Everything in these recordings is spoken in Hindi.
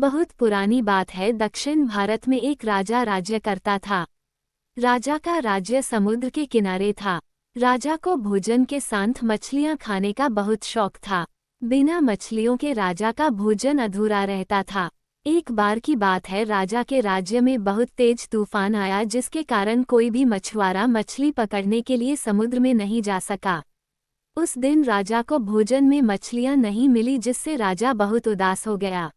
बहुत पुरानी बात है। दक्षिण भारत में एक राजा राज्य करता था। राजा का राज्य समुद्र के किनारे था। राजा को भोजन के साथ मछलियां खाने का बहुत शौक था। बिना मछलियों के राजा का भोजन अधूरा रहता था। एक बार की बात है, राजा के राज्य में बहुत तेज तूफान आया, जिसके कारण कोई भी मछुआरा मछली पकड़ने के लिए समुद्र में नहीं जा सका। उस दिन राजा को भोजन में मछलियां नहीं मिली, जिससे राजा बहुत उदास हो गया।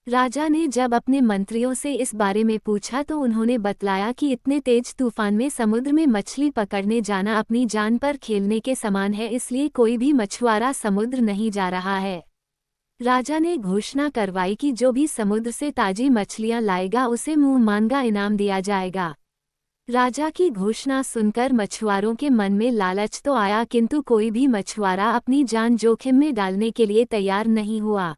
राजा ने जब अपने मंत्रियों से इस बारे में पूछा तो उन्होंने बतलाया कि इतने तेज तूफान में समुद्र में मछली पकड़ने जाना अपनी जान पर खेलने के समान है, इसलिए कोई भी मछुआरा समुद्र नहीं जा रहा है। राजा ने घोषणा करवाई कि जो भी समुद्र से ताजी मछलियां लाएगा उसे मुंह मांगा इनाम दिया जाएगा। राजा की घोषणा सुनकर मछुआरों के मन में लालच तो आया, किंतु कोई भी मछुआरा अपनी जान जोखिम में डालने के लिए तैयार नहीं हुआ।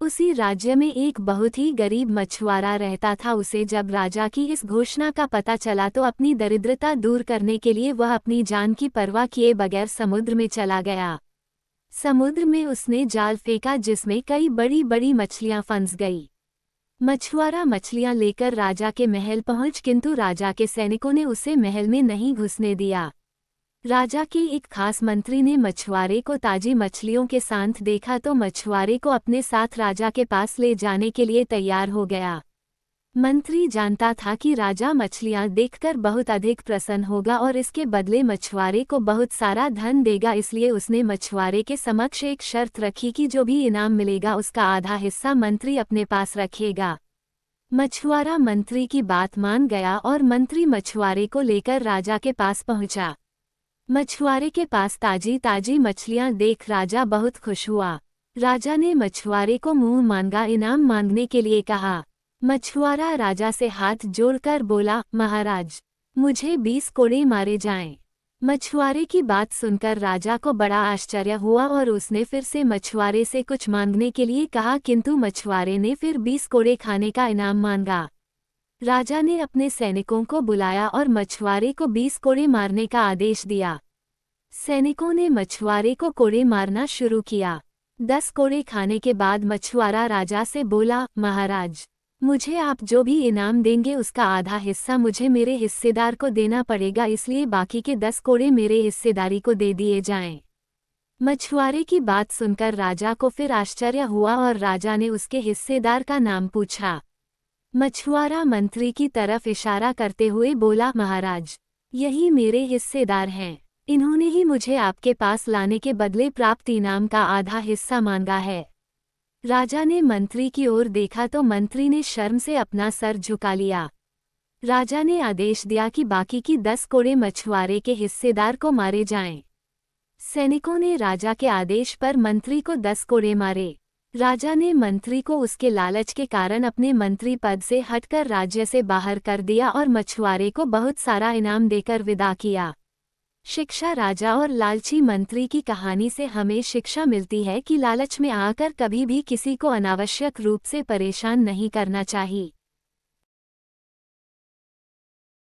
उसी राज्य में एक बहुत ही गरीब मछुआरा रहता था। उसे जब राजा की इस घोषणा का पता चला तो अपनी दरिद्रता दूर करने के लिए वह अपनी जान की परवाह किए बगैर समुद्र में चला गया। समुद्र में उसने जाल फेंका, जिसमें कई बड़ी बड़ी मछलियां फंस गई। मछुआरा मछलियां लेकर राजा के महल पहुंच, किंतु राजा के सैनिकों ने उसे महल में नहीं घुसने दिया। राजा के एक खास मंत्री ने मछुआरे को ताजी मछलियों के साथ देखा तो मछुआरे को अपने साथ राजा के पास ले जाने के लिए तैयार हो गया। मंत्री जानता था कि राजा मछलियां देखकर बहुत अधिक प्रसन्न होगा और इसके बदले मछुआरे को बहुत सारा धन देगा, इसलिए उसने मछुआरे के समक्ष एक शर्त रखी कि जो भी इनाम मिलेगा उसका आधा हिस्सा मंत्री अपने पास रखेगा। मछुआरा मंत्री की बात मान गया और मंत्री मछुआरे को लेकर राजा के पास पहुंचा। मछुआरे के पास ताजी ताजी मछलियां देख राजा बहुत खुश हुआ। राजा ने मछुआरे को मुंह मांगा इनाम मांगने के लिए कहा। मछुआरा राजा से हाथ जोड़कर बोला, महाराज, मुझे 20 कोड़े मारे जाएं। मछुआरे की बात सुनकर राजा को बड़ा आश्चर्य हुआ और उसने फिर से मछुआरे से कुछ मांगने के लिए कहा, किंतु मछुआरे ने फिर 20 कोड़े खाने का इनाम मांगा। राजा ने अपने सैनिकों को बुलाया और मछुआरे को 20 कोड़े मारने का आदेश दिया। सैनिकों ने मछुआरे को कोड़े मारना शुरू किया। 10 कोड़े खाने के बाद मछुआरा राजा से बोला, महाराज, मुझे आप जो भी इनाम देंगे उसका आधा हिस्सा मुझे मेरे हिस्सेदार को देना पड़ेगा, इसलिए बाकी के 10 कोड़े मेरे हिस्सेदारी को दे दिए जाएं। मछुआरे की बात सुनकर राजा को फिर आश्चर्य हुआ और राजा ने उसके हिस्सेदार का नाम पूछा। मछुआरा मंत्री की तरफ इशारा करते हुए बोला, महाराज, यही मेरे हिस्सेदार हैं। इन्होंने ही मुझे आपके पास लाने के बदले प्राप्त इनाम का आधा हिस्सा मांगा है। राजा ने मंत्री की ओर देखा तो मंत्री ने शर्म से अपना सर झुका लिया। राजा ने आदेश दिया कि बाकी की 10 कोड़े मछुआरे के हिस्सेदार को मारे जाएं। सैनिकों ने राजा के आदेश पर मंत्री को 10 कोड़े मारे। राजा ने मंत्री को उसके लालच के कारण अपने मंत्री पद से हटकर राज्य से बाहर कर दिया और मछुआरे को बहुत सारा इनाम देकर विदा किया। शिक्षा। राजा और लालची मंत्री की कहानी से हमें शिक्षा मिलती है कि लालच में आकर कभी भी किसी को अनावश्यक रूप से परेशान नहीं करना चाहिए।